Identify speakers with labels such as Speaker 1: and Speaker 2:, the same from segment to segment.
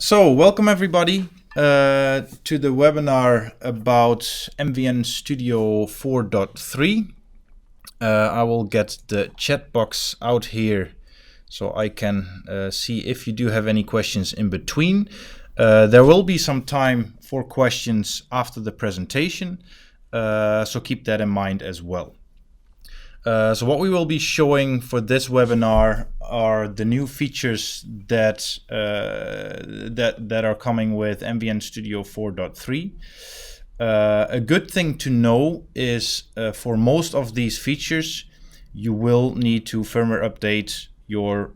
Speaker 1: So, welcome everybody to the webinar about MVN Studio 4.3. I will get the chat box out here so I can see if you do have any questions in between. There will be some time for questions after the presentation, so keep that in mind as well. So what we will be showing for this webinar are the new features that are coming with MVN Studio 4.3. A good thing to know is for most of these features, you will need to firmware update your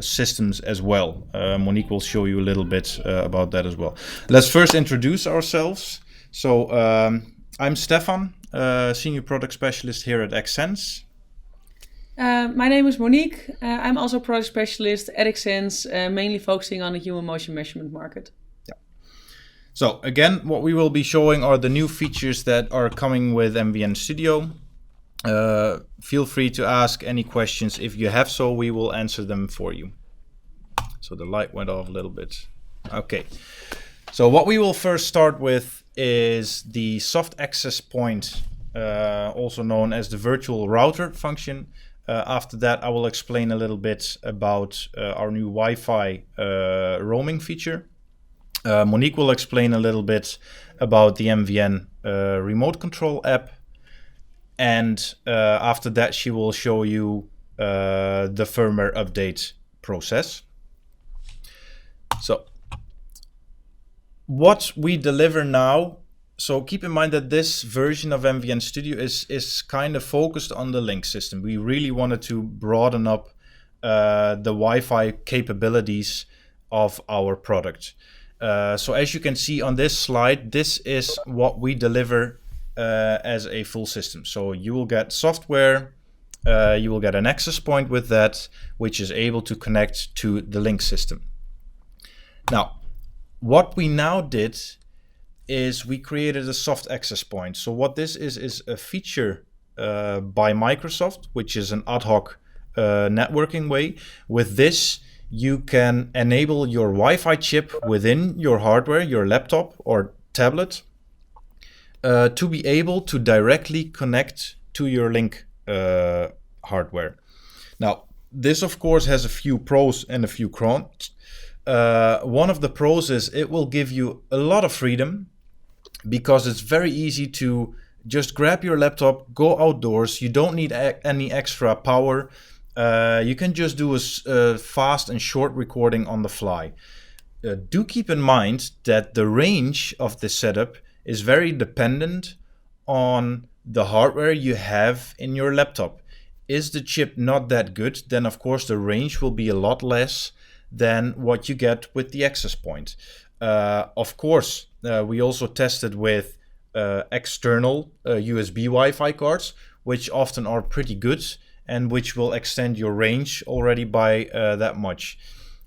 Speaker 1: systems as well. Monique will show you a little bit about that as well. Let's first introduce ourselves. So I'm Stefan, Senior Product Specialist here at Xsens.
Speaker 2: My name is Monique. I'm also a product specialist at Xsens, mainly focusing on the human motion measurement market.
Speaker 1: Yeah. So again, what we will be showing are the new features that are coming with MVN Studio. Feel free to ask any questions. If you have so, we will answer them for you. So the light went off a little bit. Okay. So what we will first start with is the soft access point, also known as the virtual router function. After that, I will explain a little bit about our new Wi-Fi roaming feature. Monique will explain a little bit about the MVN remote control app. And after that, she will show you the firmware update process. So what we deliver now, so keep in mind that this version of MVN Studio is kind of focused on the link system. We really wanted to broaden up the Wi-Fi capabilities of our product. So as you can see on this slide, this is what we deliver as a full system. So you will get software, you will get an access point with that, which is able to connect to the link system. Now, what we now did is we created a soft access point. So what this is a feature by Microsoft, which is an ad hoc networking way. With this, you can enable your Wi-Fi chip within your hardware, your laptop or tablet, to be able to directly connect to your link hardware. Now, this of course has a few pros and a few cons. One of the pros is it will give you a lot of freedom because it's very easy to just grab your laptop, go outdoors. You don't need any extra power. You can just do a fast and short recording on the fly. Do keep in mind that the range of this setup is very dependent on the hardware you have in your laptop. Is the chip not that good, then of course the range will be a lot less than what you get with the access point. Of course, we also tested with external USB Wi-Fi cards, which often are pretty good and which will extend your range already by that much.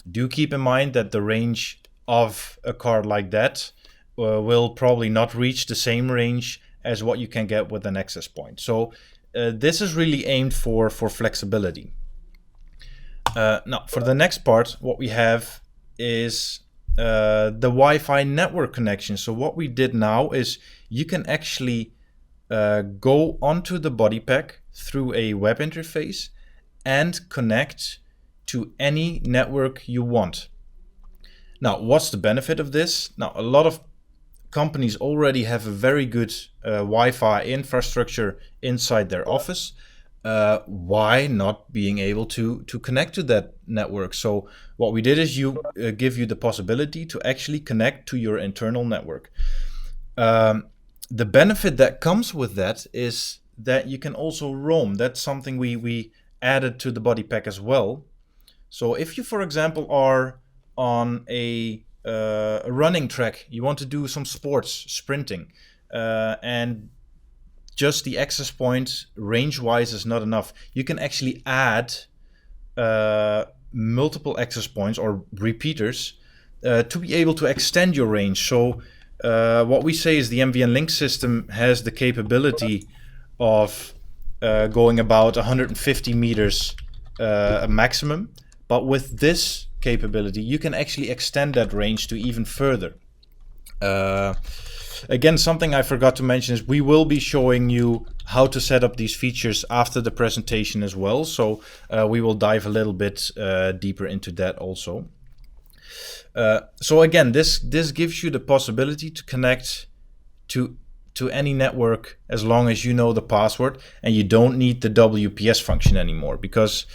Speaker 1: Do keep in mind that the range of a card like that will probably not reach the same range as what you can get with an access point. So this is really aimed for flexibility. Now, for the next part, what we have is the Wi-Fi network connection. So what we did now is you can actually go onto the body pack through a web interface and connect to any network you want. Now, what's the benefit of this? Now, a lot of companies already have a very good Wi-Fi infrastructure inside their office. Why not being able to connect to that network? So what we did is give you the possibility to actually connect to your internal network. The benefit that comes with that is that you can also roam. That's something we added to the body pack as well. So if you, for example, are on a running track, you want to do some sports, sprinting, and just the access point range-wise is not enough. You can actually add multiple access points or repeaters to be able to extend your range. So what we say is the MVN link system has the capability of going about 150 meters maximum. But with this capability, you can actually extend that range to even further. Again, something I forgot to mention is we will be showing you how to set up these features after the presentation as well. So we will dive a little bit deeper into that also. So again, this gives you the possibility to connect to any network as long as you know the password and you don't need the WPS function anymore. Because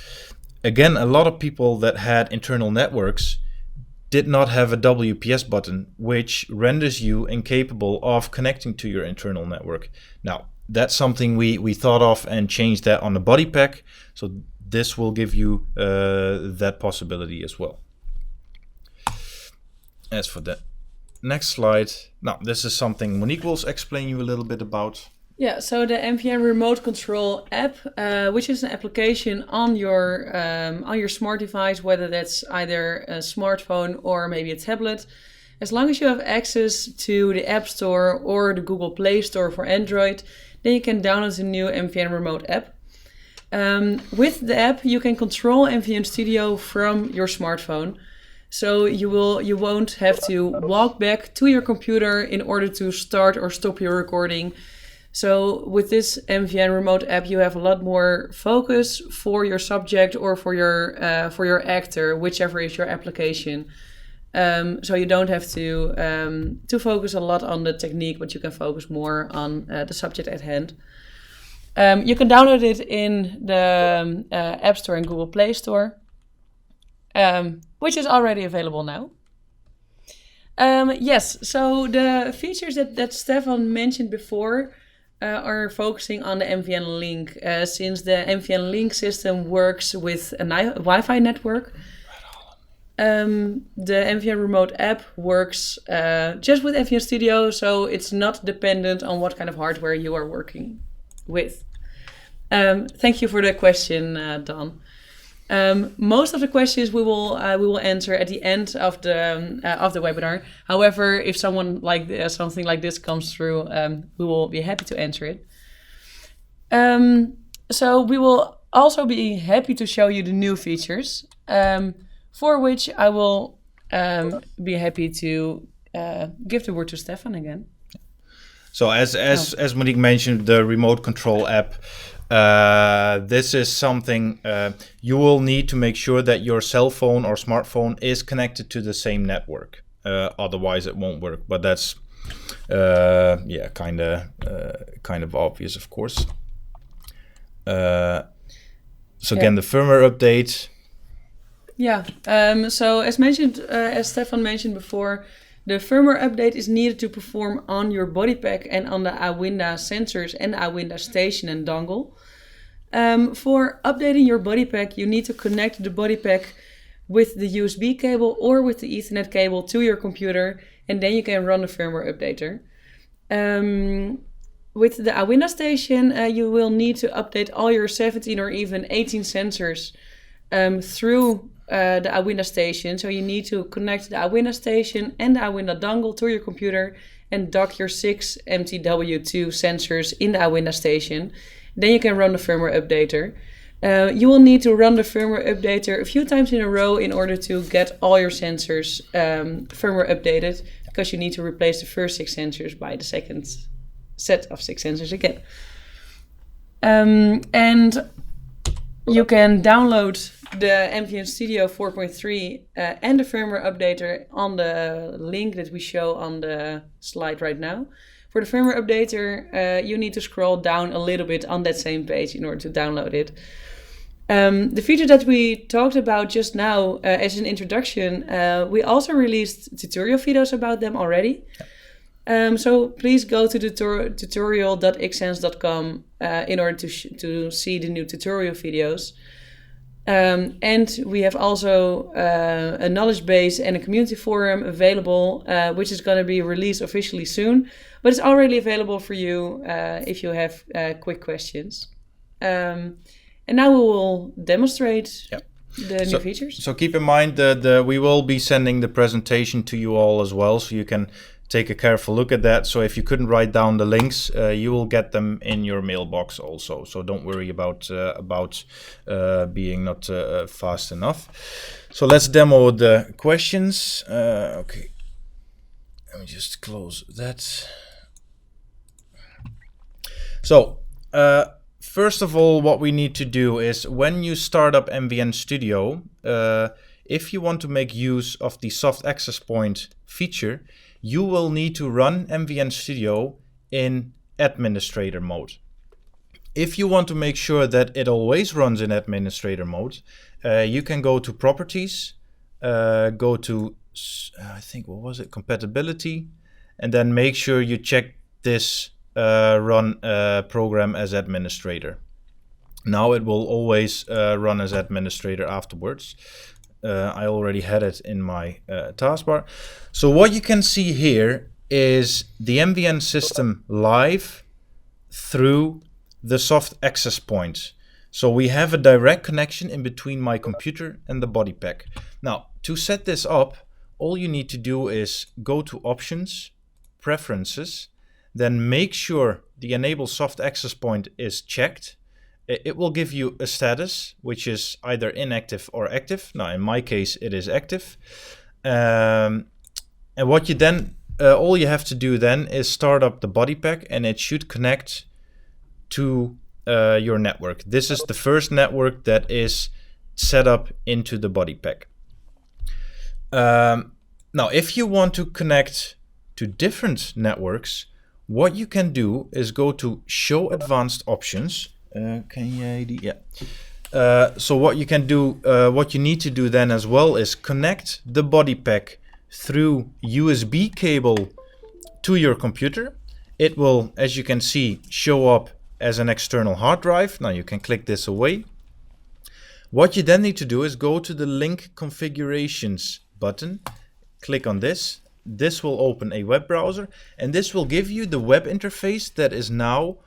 Speaker 1: again, a lot of people that had internal networks did not have a WPS button, which renders you incapable of connecting to your internal network. Now, that's something we thought of and changed that on the body pack. So this will give you that possibility as well. As for that next slide, now this is something Monique will explain you a little bit about.
Speaker 2: Yeah, so the MVN Remote Control app, which is an application on your smart device, whether that's either a smartphone or maybe a tablet. As long as you have access to the App Store or the Google Play Store for Android, then you can download the new MVN Remote app. With the app, you can control MVN Studio from your smartphone. So you won't have to walk back to your computer in order to start or stop your recording. So with this MVN Remote app, you have a lot more focus for your subject or for your actor, whichever is your application. So you don't have to focus a lot on the technique, but you can focus more on the subject at hand. You can download it in the App Store and Google Play Store, which is already available now. Yes, so the features that Stefan mentioned before are focusing on the MVN Link, since the MVN Link system works with a Wi-Fi network. The MVN Remote app works just with MVN Studio, so it's not dependent on what kind of hardware you are working with. Thank you for the question, Don. Most of the questions we will answer at the end of the webinar. However, if something like this comes through, we will be happy to answer it. So we will also be happy to show you the new features, for which I will be happy to give the word to Stefan again.
Speaker 1: So as Monique mentioned, the remote control app. This is something you will need to make sure that your cell phone or smartphone is connected to the same network. Otherwise, it won't work. But that's kind of obvious, of course. Again, the firmware update.
Speaker 2: Yeah. So as Stefan mentioned before, the firmware update is needed to perform on your body pack and on the Awinda sensors and the Awinda station and dongle. For updating your body pack, you need to connect the body pack with the USB cable or with the Ethernet cable to your computer, and then you can run the firmware updater. With the Awinda station, you will need to update all your 17 or even 18 sensors through the Awinda station. So you need to connect the Awinda station and the Awinda dongle to your computer and dock your 6 MTW2 sensors in the Awinda station. Then you can run the firmware updater. You will need to run the firmware updater a few times in a row in order to get all your sensors firmware updated, because you need to replace the first 6 sensors by the second set of 6 sensors again. And you can download the MVN Studio 4.3 and the firmware updater on the link that we show on the slide right now. For the firmware updater, you need to scroll down a little bit on that same page in order to download it. The feature that we talked about just now as an introduction, we also released tutorial videos about them already. So please go to tutorial.xsens.com in order to see the new tutorial videos. And we have also a knowledge base and a community forum available, which is going to be released officially soon, but it's already available for you if you have quick questions. And now we will demonstrate the new features.
Speaker 1: So keep in mind that we will be sending the presentation to you all as well, so you can take a careful look at that. So if you couldn't write down the links, you will get them in your mailbox also. So don't worry about being not fast enough. So let's demo the questions. Okay, let me just close that. So first of all, what we need to do is when you start up MVN Studio, if you want to make use of the soft access point feature, you will need to run MVN Studio in administrator mode. If you want to make sure that it always runs in administrator mode, you can go to properties, go to, I think, what was it, compatibility, and then make sure you check this run program as administrator. Now it will always run as administrator afterwards. I already had it in my taskbar. So what you can see here is the MVN system live through the soft access point. So we have a direct connection in between my computer and the body pack. Now, to set this up, all you need to do is go to Options, Preferences, then make sure the Enable Soft Access Point is checked. It will give you a status, which is either inactive or active. Now, in my case, it is active. And what you then, all you have to do then is start up the body pack, and it should connect to your network. This is the first network that is set up into the body pack. Now, if you want to connect to different networks, what you can do is go to Show Advanced Options. So what you can do, what you need to do then as well is connect the body pack through USB cable to your computer. It will, as you can see, show up as an external hard drive. Now you can click this away. What you then need to do is go to the Link Configurations button, click on this. This will open a web browser, and this will give you the web interface that is now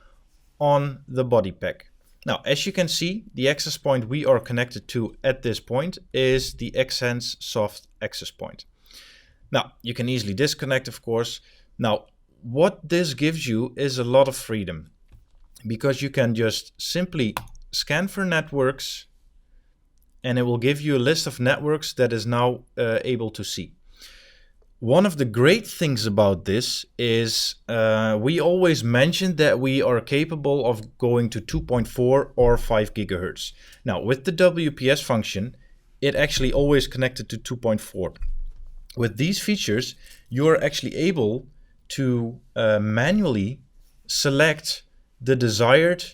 Speaker 1: on the body pack. Now, as you can see, the access point we are connected to at this point is the Xsens soft access point. Now, you can easily disconnect, of course. Now, what this gives you is a lot of freedom, because you can just simply scan for networks, and it will give you a list of networks that is now able to see. One of the great things about this is we always mention that we are capable of going to 2.4 or 5 gigahertz. Now, with the WPS function, it actually always connected to 2.4. With these features, you are actually able to manually select the desired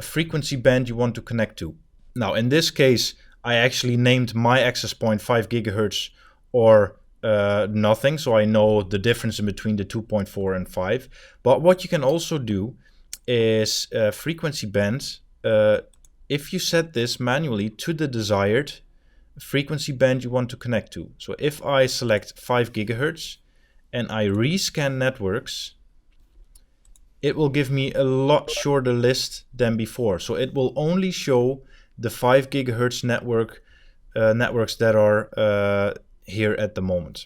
Speaker 1: frequency band you want to connect to. Now, in this case, I actually named my access point 5 gigahertz or nothing, so I know the difference in between the 2.4 and 5. But what you can also do is frequency band. If you set this manually to the desired frequency band you want to connect to. So if I select 5 gigahertz and I rescan networks, it will give me a lot shorter list than before. So it will only show the 5 gigahertz networks that are here at the moment.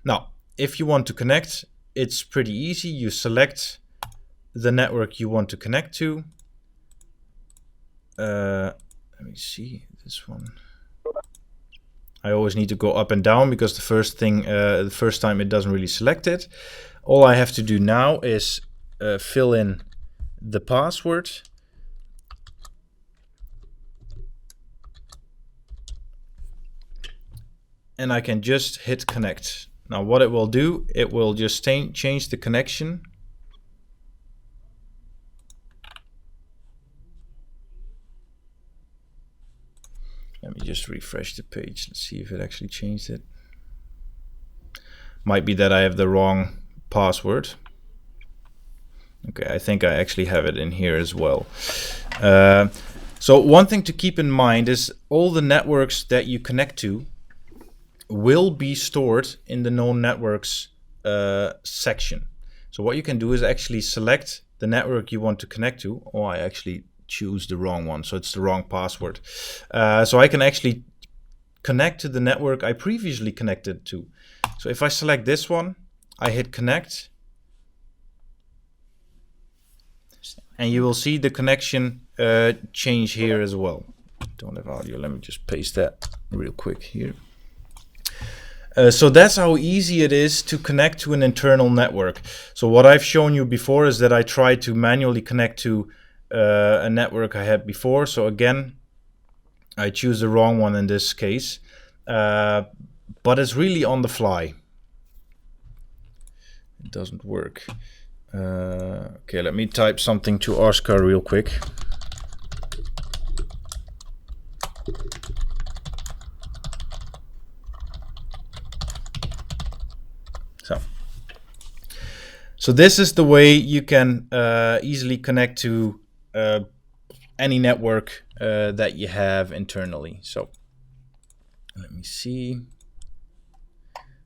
Speaker 1: Now, if you want to connect, it's pretty easy. You select the network you want to connect to. Let me see this one. I always need to go up and down because the first time it doesn't really select it. All I have to do now is fill in the password. And I can just hit connect. Now what it will do, it will just change the connection. Let me just refresh the page. Let's see if it actually changed it. Might be that I have the wrong password. Okay, I think I actually have it in here as well. So one thing to keep in mind is all the networks that you connect to will be stored in the known networks section. So what you can do is actually select the network you want to connect to. Oh, I actually choose the wrong one, so it's the wrong password. So I can actually connect to the network I previously connected to. So if I select this one, I hit connect, and you will see the connection change here as well don't have audio. Let me just paste that real quick here. So that's how easy it is to connect to an internal network. So what I've shown you before is that I tried to manually connect to a network I had before. So again, I choose the wrong one in this case, but it's really on the fly. It doesn't work. Okay, let me type something to Oscar real quick. So this is the way you can easily connect to any network that you have internally. So let me see.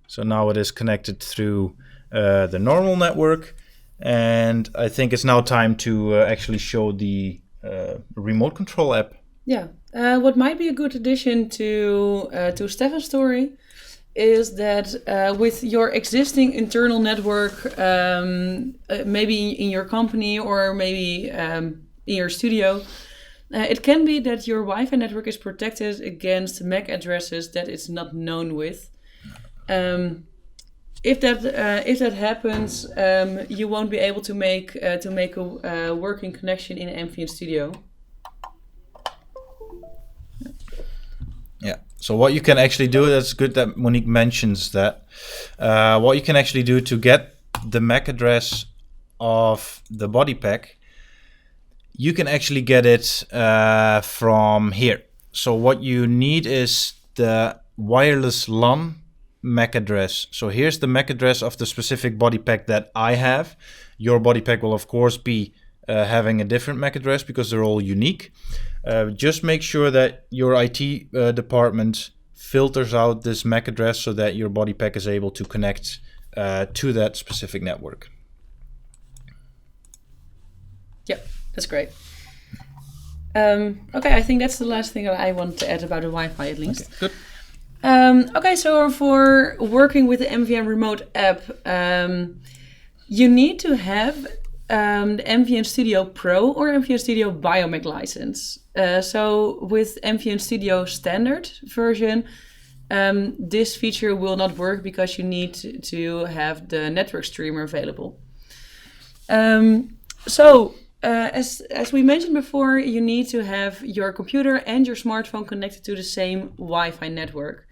Speaker 1: So now it is connected through the normal network, and I think it's now time to actually show the remote control app.
Speaker 2: Yeah, what might be a good addition to Stefan's story is that with your existing internal network, maybe in your company or maybe in your studio, it can be that your Wi-Fi network is protected against MAC addresses that it's not known with. If that happens, you won't be able to make a working connection in MVN Studio.
Speaker 1: Yeah. So what you can actually do, that's good that Monique mentions that. What you can actually do to get the MAC address of the body pack, you can actually get it from here. So what you need is the wireless LAN MAC address. So here's the MAC address of the specific body pack that I have. Your body pack will of course be having a different MAC address because they're all unique. Just make sure that your IT department filters out this MAC address so that your body pack is able to connect to that specific network.
Speaker 2: Yep, that's great. Okay, I think that's the last thing that I want to add about the Wi-Fi at least.
Speaker 1: Okay, good.
Speaker 2: Okay, so for working with the MVN Remote app, you need to have the MVN Studio Pro or MVN Studio BIOMECH license. So with MVN Studio standard version, this feature will not work because you need to have the network streamer available. As we mentioned before, you need to have your computer and your smartphone connected to the same Wi-Fi network.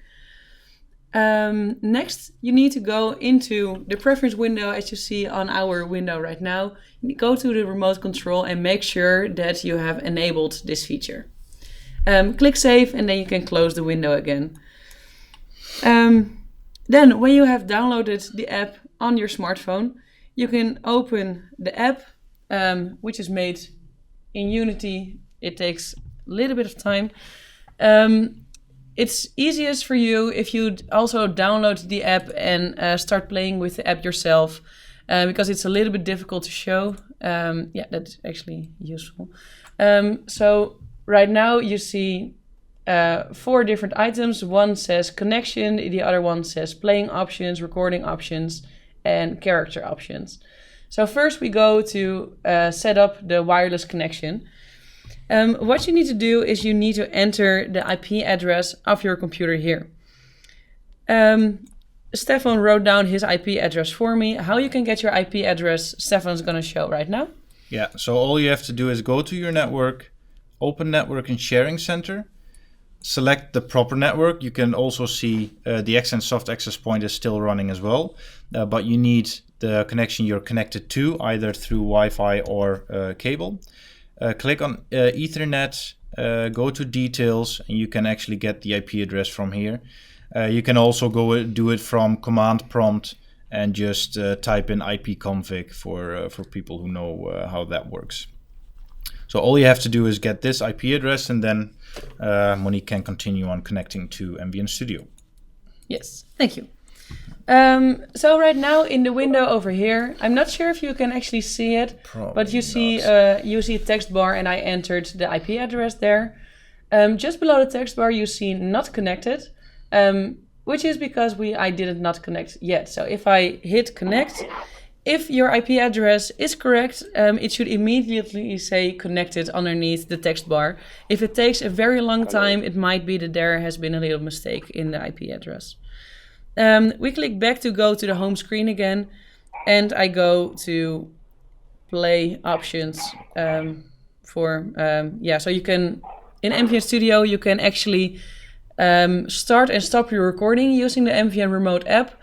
Speaker 2: Next, you need to go into the preference window as you see on our window right now. Go to the remote control and make sure that you have enabled this feature. Click save and then you can close the window again. Then when you have downloaded the app on your smartphone, you can open the app, which is made in Unity. It takes a little bit of time. It's easiest for you if you also download the app and start playing with the app yourself, because it's a little bit difficult to show. Yeah, that's actually useful. So right now you see 4 different items. One says connection, the other one says playing options, recording options, and character options. So first we go to set up the wireless connection. What you need to do is you need to enter the IP address of your computer here. Stefan wrote down his IP address for me. How you can get your IP address, Stefan's going to show right now.
Speaker 1: Yeah, so all you have to do is go to your network, open Network and Sharing Center, select the proper network. You can also see the Xsens soft access point is still running as well, but you need the connection you're connected to, either through Wi-Fi or cable. Click on Ethernet, go to details, and you can actually get the IP address from here. You can also go do it from command prompt and just type in ipconfig for people who know how that works. So all you have to do is get this IP address, and then Monique can continue on connecting to MVN Studio.
Speaker 2: Yes, thank you. So right now in the window over here, I'm not sure if you can actually see it, but you see a text bar, and I entered the IP address there. Just below the text bar you see not connected, which is because I didn't not connect yet. So if I hit connect, If your IP address is correct, it should immediately say connected underneath the text bar. If it takes a very long time, it might be that there has been a little mistake in the IP address. We click back to go to the home screen again, and I go to play options so you can, in MVN Studio, you can actually start and stop your recording using the MVN Remote app.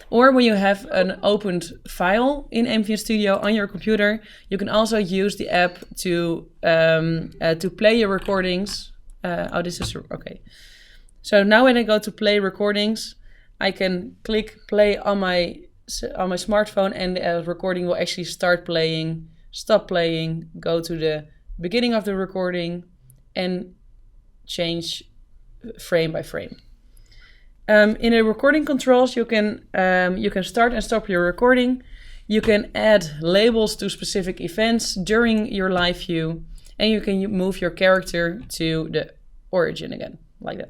Speaker 2: Or when you have an opened file in MVN Studio on your computer, you can also use the app to play your recordings. Okay. So now when I go to play recordings, I can click play on my smartphone, and the recording will actually start playing, stop playing, go to the beginning of the recording, and change frame by frame. In the recording controls, you can start and stop your recording. You can add labels to specific events during your live view, and you can move your character to the origin again, like that.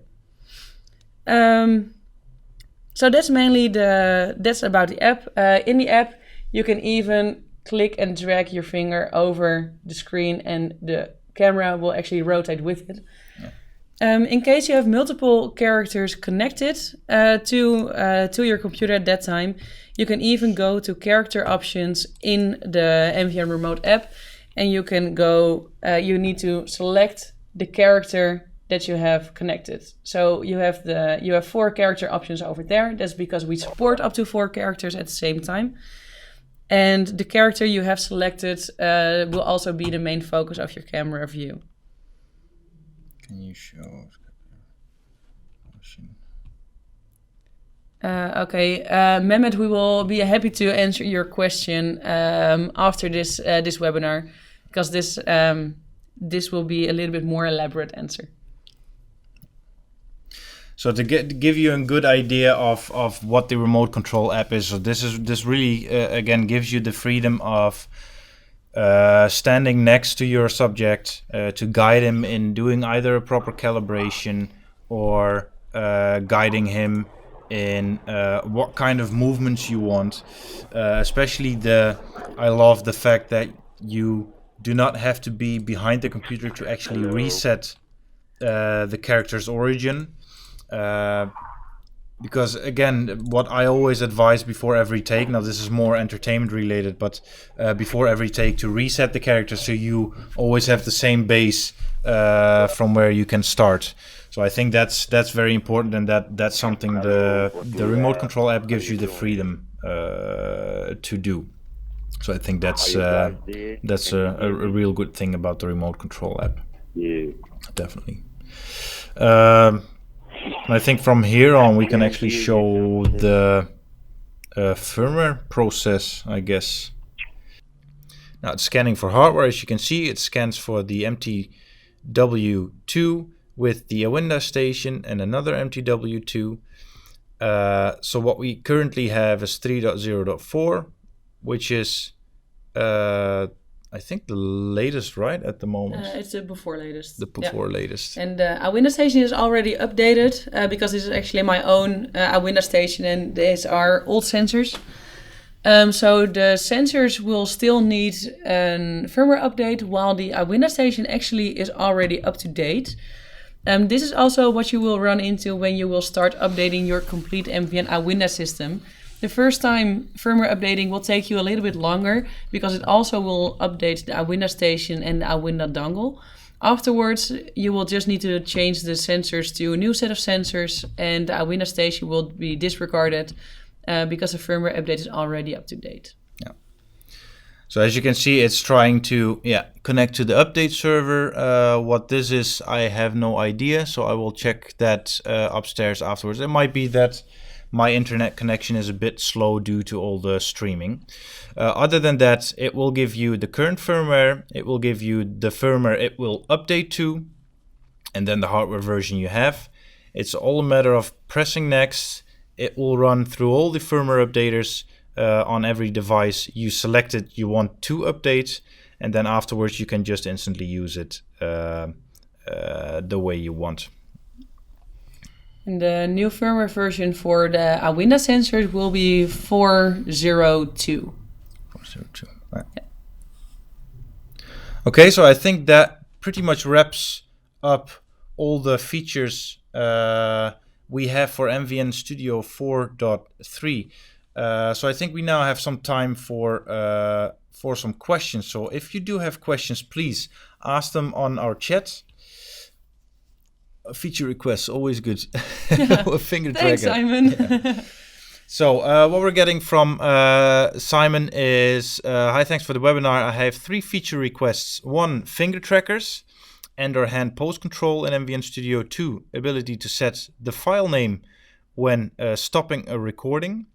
Speaker 2: So that's mainly that's about the app. In the app, you can even click and drag your finger over the screen, and the camera will actually rotate with it. Yeah. In case you have multiple characters connected to your computer at that time, you can even go to character options in the MVN Remote app, and you can go. You need to select the character that you have connected. So you have 4 character options over there. That's because we support up to 4 characters at the same time. And the character you have selected will also be the main focus of your camera view.
Speaker 1: Can you show?
Speaker 2: Okay, Mehmet, we will be happy to answer your question after this webinar, because this will be a little bit more elaborate answer.
Speaker 1: So to give you a good idea of what the remote control app is, so this really again gives you the freedom of standing next to your subject to guide him in doing either a proper calibration or guiding him in what kind of movements you want. Especially I love the fact that you do not have to be behind the computer to actually reset the character's origin. Because again, what I always advise before every take, now this is more entertainment related, but before every take to reset the character so you always have the same base from where you can start. So I think that's very important, and that's something the remote control app gives you the freedom to do. So I think that's a real good thing about the remote control app.
Speaker 3: Yeah.
Speaker 1: Definitely. I think from here on we can actually show the firmware process, I guess. Now it's scanning for hardware. As you can see, it scans for the MTW2 with the Awinda station and another MTW2. So what we currently have is 3.0.4, which is I think the latest, right, at the moment?
Speaker 2: It's the before latest.
Speaker 1: The before latest.
Speaker 2: And Awinda station is already updated because this is actually my own Awinda station, and these are old sensors. So the sensors will still need a firmware update, while the Awinda station actually is already up to date. This is also what you will run into when you will start updating your complete MVN Awinda system. The first time firmware updating will take you a little bit longer because it also will update the Awinda station and the Awinda dongle. Afterwards, you will just need to change the sensors to a new set of sensors, and the Awinda station will be disregarded because the firmware update is already up to date.
Speaker 1: Yeah. So as you can see, it's trying to connect to the update server. What this is, I have no idea, so I will check that upstairs afterwards. It might be that my internet connection is a bit slow due to all the streaming. Other than that, it will give you the current firmware, it will give you the firmware it will update to, and then the hardware version you have. It's all a matter of pressing next. It will run through all the firmware updaters on every device you selected you want to update, and then afterwards you can just instantly use it the way you want.
Speaker 2: And the new firmware version for the Awinda sensors will be 4.0.2.
Speaker 1: 2. Right. Okay, so I think that pretty much wraps up all the features we have for MVN Studio 4.3. So I think we now have some time for some questions. So if you do have questions, please ask them on our chat. Feature requests, always good. A finger
Speaker 2: Thanks,
Speaker 1: trigger.
Speaker 2: Simon.
Speaker 1: Yeah. So what we're getting from Simon is, hi, thanks for the webinar. I have 3 feature requests. 1, finger trackers and or hand pose control in MVN Studio. 2, ability to set the file name when stopping a recording.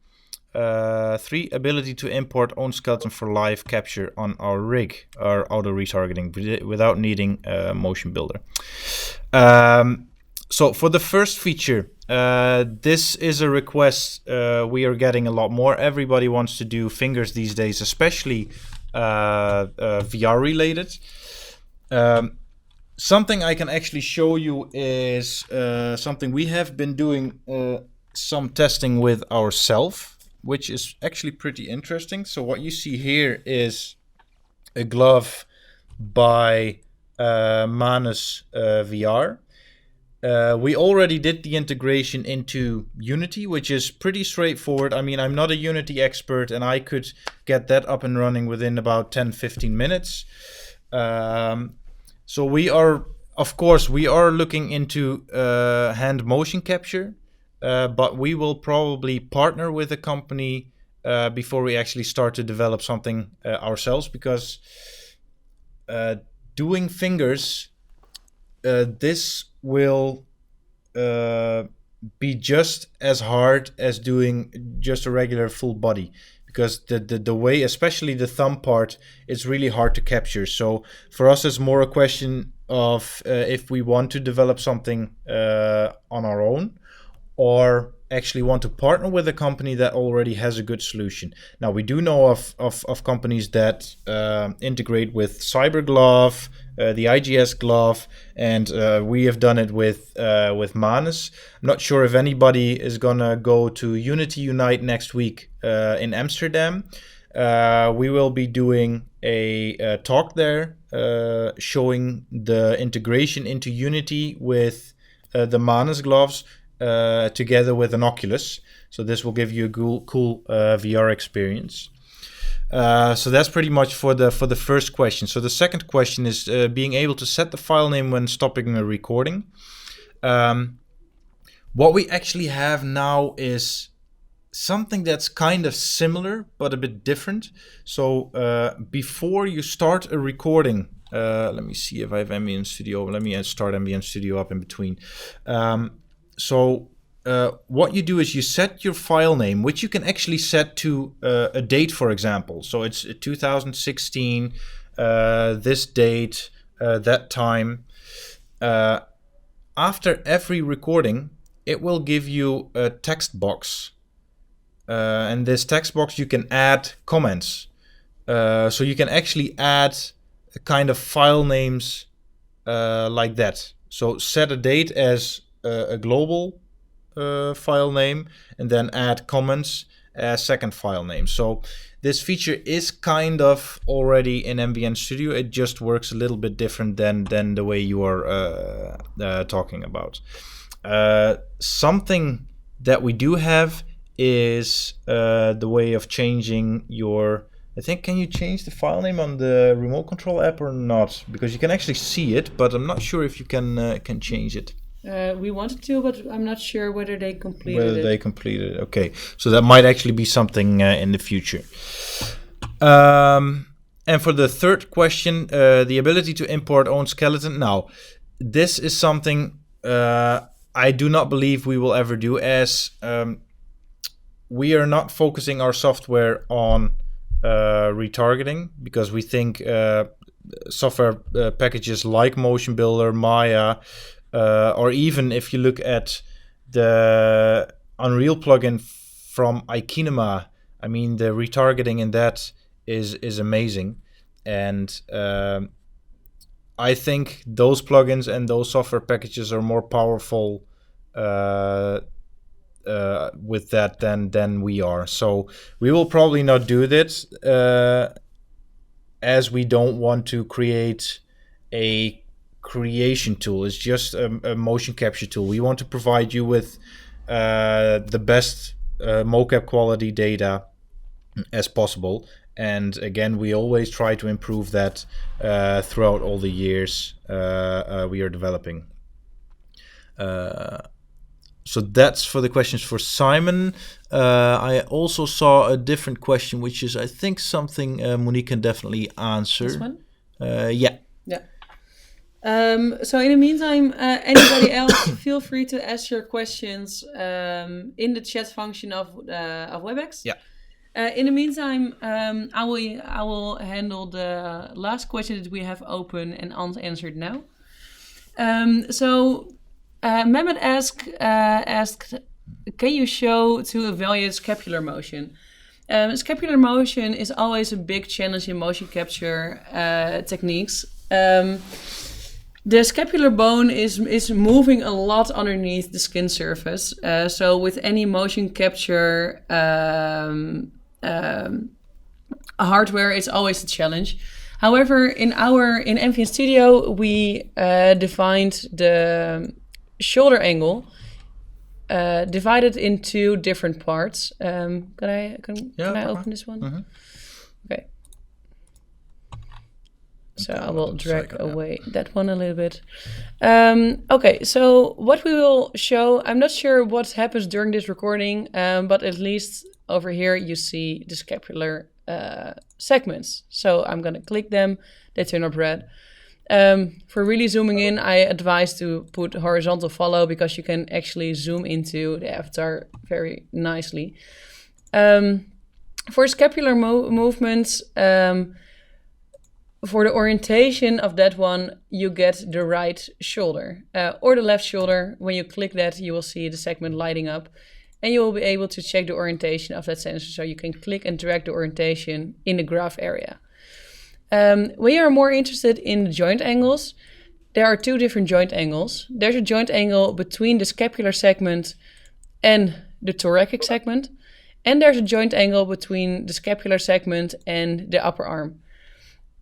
Speaker 1: 3, ability to import own skeleton for live capture on our rig, or auto retargeting without needing a motion builder. So for the first feature, this is a request we are getting a lot more. Everybody wants to do fingers these days, especially VR related. Something I can actually show you is something we have been doing some testing with ourselves, which is actually pretty interesting. So what you see here is a glove by Manus VR. We already did the integration into Unity, which is pretty straightforward. I mean, I'm not a Unity expert, and I could get that up and running within about 10-15 minutes. So we are, of course, looking into hand motion capture, but we will probably partner with a company before we actually start to develop something ourselves, because doing fingers, this will be just as hard as doing just a regular full body, because the way, especially the thumb part, is really hard to capture. So for us, it's more a question of if we want to develop something on our own, or actually want to partner with a company that already has a good solution. Now, we do know of companies that integrate with CyberGlove, the IGS glove, and we have done it with Manus. I'm not sure if anybody is gonna go to Unity Unite next week in Amsterdam. We will be doing a talk there showing the integration into Unity with the Manus gloves together with an Oculus. So this will give you a cool VR experience. So that's pretty much for the first question. So the second question is being able to set the file name when stopping a recording. What we actually have now is something that's kind of similar but a bit different. So before you start a recording, let me see if I have MVN Studio. Let me start MVN Studio up in between. So what you do is you set your file name, which you can actually set to a date, for example. So it's 2016, this date, that time. After every recording, it will give you a text box. And this text box, you can add comments. So you can actually add kind of file names like that. So set a date as a global file name, and then add comments as second file name. So this feature is kind of already in MVN Studio. It just works a little bit different than the way you are talking about. Something that we do have is the way of changing your, I think, can you change the file name on the remote control app or not? Because you can actually see it, but I'm not sure if you can change it.
Speaker 2: We wanted to, but I'm not sure whether they completed it.
Speaker 1: Okay, so that might actually be something in the future. And for the third question, the ability to import own skeleton. Now, this is something I do not believe we will ever do, as we are not focusing our software on retargeting, because we think software packages like Motion Builder, Maya, or even if you look at the Unreal plugin from Ikinema, I mean, the retargeting in that is amazing. And I think those plugins and those software packages are more powerful with that than we are. So we will probably not do this, as we don't want to create a creation tool. It's just a motion capture tool. We want to provide you with the best mocap quality data as possible. And again, we always try to improve that throughout all the years we are developing. So that's for the questions for Simon. I also saw a different question, which is, I think, something Monique can definitely answer.
Speaker 2: This one?
Speaker 1: Yeah.
Speaker 2: Yeah. So in the meantime, anybody else, feel free to ask your questions in the chat function of WebEx.
Speaker 1: Yeah.
Speaker 2: In the meantime, I will handle the last question that we have open and unanswered now. Mehmet asked, can you show to evaluate scapular motion? Scapular motion is always a big challenge in motion capture techniques. The scapular bone is moving a lot underneath the skin surface. So with any motion capture hardware, it's always a challenge. However, in MVN Studio, we defined the shoulder angle divided into different parts. Can I open this one?
Speaker 1: Mm-hmm.
Speaker 2: Okay. So I will drag away that one a little bit. Okay, so what we will show, I'm not sure what happens during this recording, but at least over here you see the scapular segments. So I'm going to click them, they turn up red. For really zooming in, I advise to put horizontal follow because you can actually zoom into the avatar very nicely. For scapular movements, for the orientation of that one, you get the right shoulder or the left shoulder. When you click that, you will see the segment lighting up and you will be able to check the orientation of that sensor. So you can click and drag the orientation in the graph area. When you are more interested in the joint angles, there are two different joint angles. There's a joint angle between the scapular segment and the thoracic segment. And there's a joint angle between the scapular segment and the upper arm.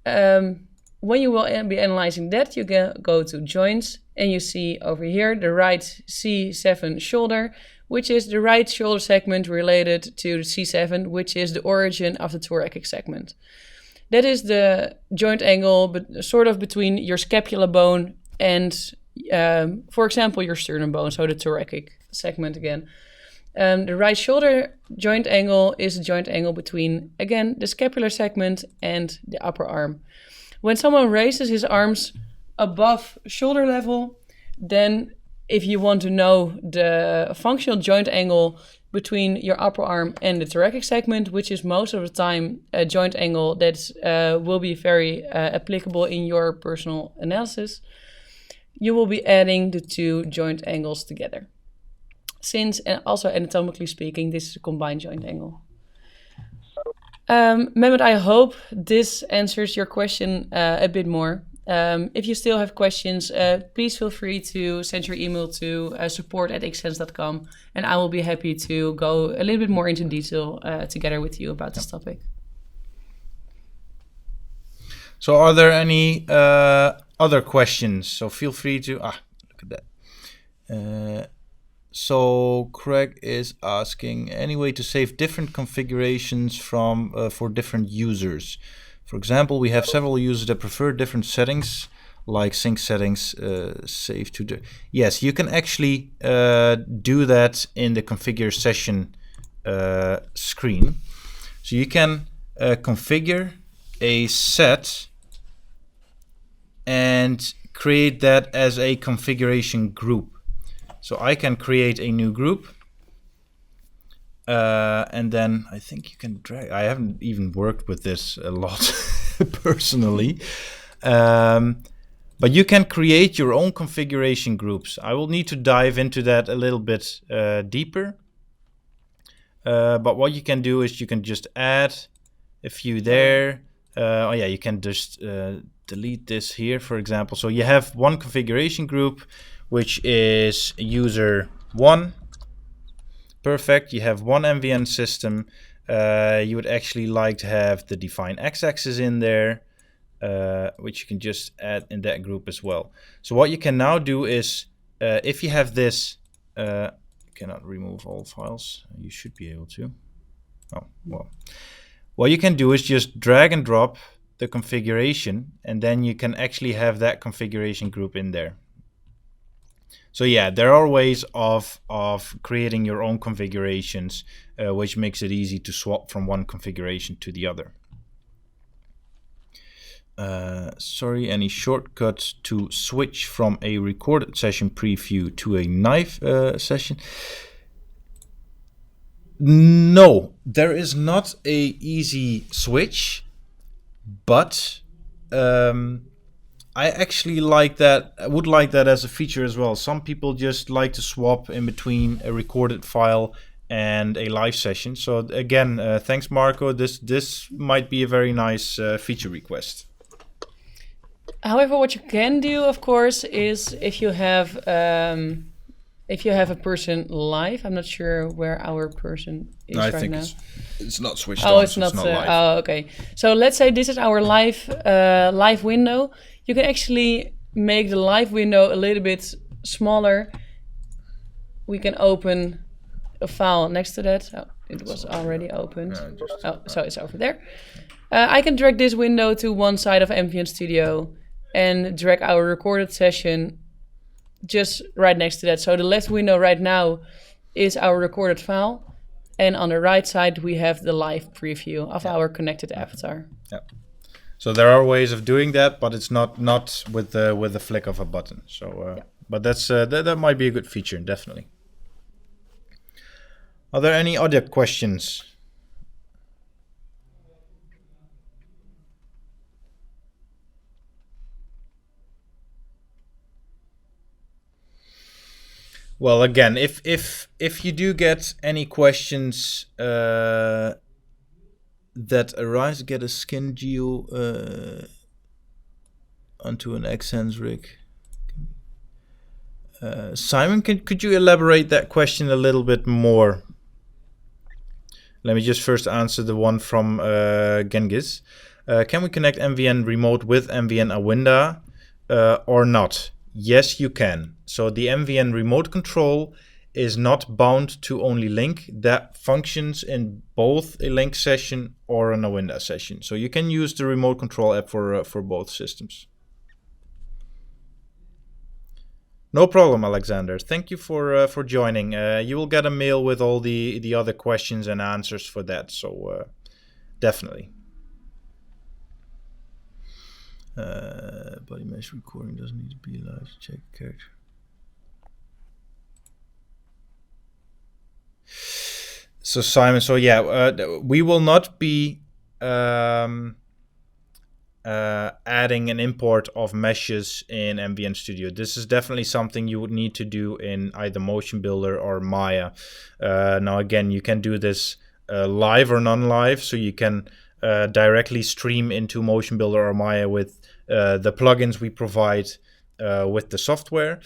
Speaker 2: When you will be analyzing that, you go to joints and you see over here the right C7 shoulder, which is the right shoulder segment related to the C7, which is the origin of the thoracic segment. That is the joint angle, but sort of between your scapula bone and, for example, your sternum bone, so the thoracic segment again. The right shoulder joint angle is a joint angle between, again, the scapular segment and the upper arm. When someone raises his arms above shoulder level, then if you want to know the functional joint angle between your upper arm and the thoracic segment, which is most of the time a joint angle that will be very applicable in your personal analysis, you will be adding the two joint angles together. Since, and also anatomically speaking, this is a combined joint angle. Mehmet, I hope this answers your question a bit more. If you still have questions, please feel free to send your email to support@xsens.com, and I will be happy to go a little bit more into detail together with you about this topic.
Speaker 1: So are there any other questions? So feel free to... look at that. So Craig is asking, any way to save different configurations for different users? For example, we have several users that prefer different settings, like sync settings, save to... Yes, you can actually do that in the configure session screen. So you can configure a set and create that as a configuration group. So I can create a new group, and then I think you can drag. I haven't even worked with this a lot personally, but you can create your own configuration groups. I will need to dive into that a little bit deeper. But what you can do is you can just add a few there. Oh yeah, you can just delete this here, for example. So you have one configuration group, which is user 1, perfect. You have one MVN system. You would actually like to have the define x-axis in there, which you can just add in that group as well. So what you can now do is, if you have this, cannot remove all files. You should be able to. Oh, well. What you can do is just drag and drop the configuration, and then you can actually have that configuration group in there. So yeah, there are ways of creating your own configurations, which makes it easy to swap from one configuration to the other. Sorry, any shortcuts to switch from a recorded session preview to a live session? No, there is not a easy switch, but I actually like that. I would like that as a feature as well. Some people just like to swap in between a recorded file and a live session. So again, thanks Marco. This might be a very nice feature request.
Speaker 2: However, what you can do, of course, is if you have a person live. I'm not sure where our person is right now. I think
Speaker 1: it's not switched on.
Speaker 2: Oh, it's not live. Oh, okay. So let's say this is our live window. You can actually make the live window a little bit smaller. We can open a file next to that. Oh, it was already opened. So it's over there. I can drag this window to one side of MVN Studio and drag our recorded session just right next to that. So the left window right now is our recorded file, and on the right side we have the live preview of our connected avatar.
Speaker 1: Yeah. So there are ways of doing that, but it's not with the flick of a button. So, but that's that might be a good feature, definitely. Are there any other questions? Well, again, if you do get any questions that arise, get a skin geo onto an Xsens rig. Simon, could you elaborate that question a little bit more? Let me just first answer the one from Genghis. Can we connect MVN Remote with MVN Awinda or not? Yes, you can. So the MVN Remote control is not bound to only Link. That functions in both a Link session or an Awinda session. So you can use the remote control app for both systems. No problem, Alexander. Thank you for joining. You will get a mail with all the other questions and answers for that. So definitely. Body mesh recording doesn't need to be live to check character. So Simon, so yeah, we will not be adding an import of meshes in MVN Studio. This is definitely something you would need to do in either Motion Builder or Maya. Now again, you can do this live or non-live, so you can directly stream into Motion Builder or Maya with the plugins we provide with the software.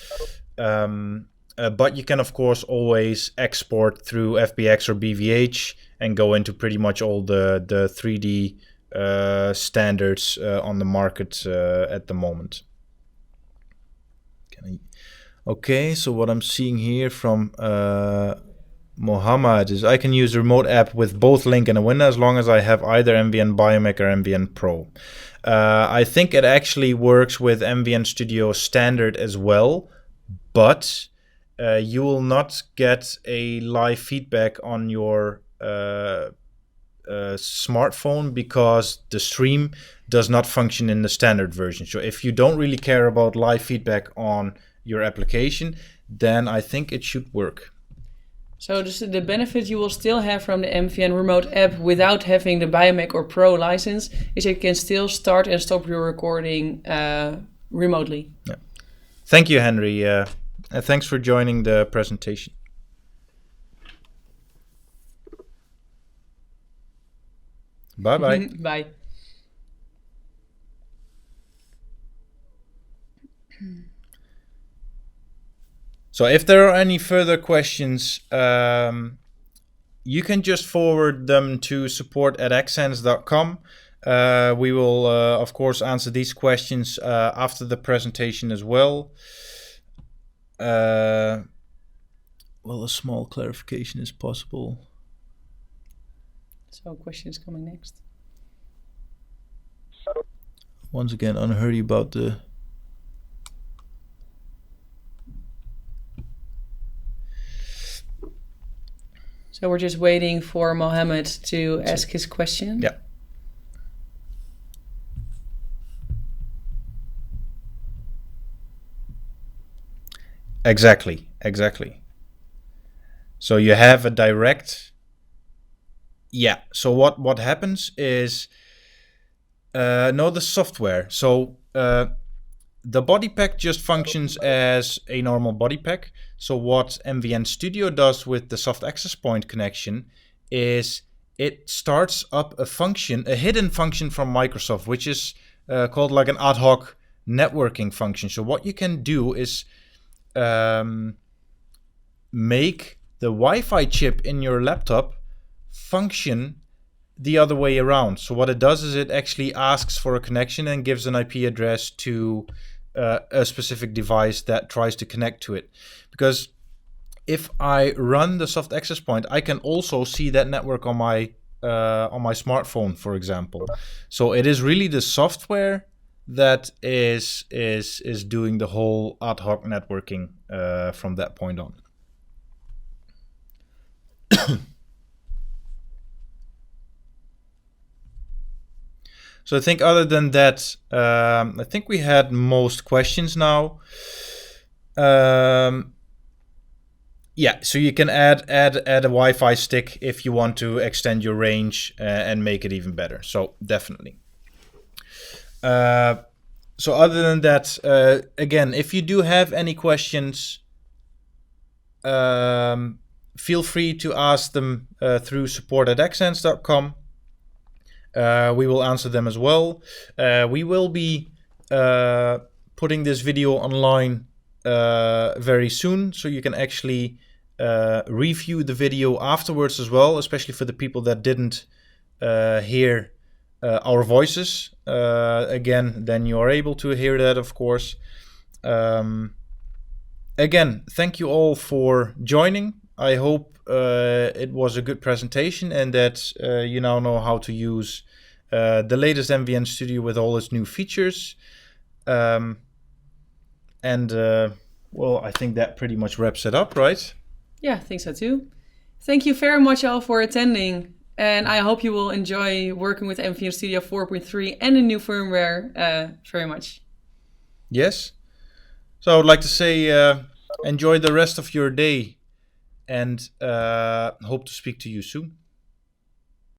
Speaker 1: But you can, of course, always export through FBX or BVH and go into pretty much all the 3D standards on the market at the moment. Okay, so what I'm seeing here from Mohammed is I can use the remote app with both Link and Awinda as long as I have either MVN BIOMECH or MVN Pro. I think it actually works with MVN Studio Standard as well, but you will not get a live feedback on your smartphone because the stream does not function in the standard version. So if you don't really care about live feedback on your application, then I think it should work.
Speaker 2: So the benefit you will still have from the MVN Remote app without having the BIOMECH or Pro license is you can still start and stop your recording remotely.
Speaker 1: Yeah. Thank you, Henry. Thanks for joining the presentation. Bye-bye.
Speaker 2: Bye.
Speaker 1: So if there are any further questions, you can just forward them to support@xsens.com. We will, of course, answer these questions after the presentation as well. Well, a small clarification is possible.
Speaker 2: So questions coming next.
Speaker 1: Once again, unhurry about the...
Speaker 2: So we're just waiting for Mohammed to ask his question.
Speaker 1: Yeah. Exactly. So you have a direct... Yeah, so what happens is... no, the software. So the body pack just functions as a normal body pack. So what MVN Studio does with the soft access point connection is it starts up a function, a hidden function from Microsoft, which is called like an ad hoc networking function. So what you can do is make the Wi-Fi chip in your laptop function the other way around. So what it does is it actually asks for a connection and gives an IP address to a specific device that tries to connect to it. Because if I run the soft access point, I can also see that network on my smartphone, for example. So it is really the software that is doing the whole ad hoc networking from that point on. So I think other than that, I think we had most questions now. Yeah, so you can add a Wi-Fi stick if you want to extend your range and make it even better. So definitely. So other than that, again, if you do have any questions, feel free to ask them through support@xsens.com. We will answer them as well. We will be putting this video online very soon, so you can actually review the video afterwards as well, especially for the people that didn't hear our voices. Again, then you are able to hear that, of course. Again, thank you all for joining. I hope it was a good presentation and that you now know how to use the latest MVN Studio with all its new features. Well, I think that pretty much wraps it up, right?
Speaker 2: Yeah, I think so too. Thank you very much all for attending. And I hope you will enjoy working with MVN Studio 4.3 and the new firmware very much.
Speaker 1: Yes. So I would like to say enjoy the rest of your day and hope to speak to you soon.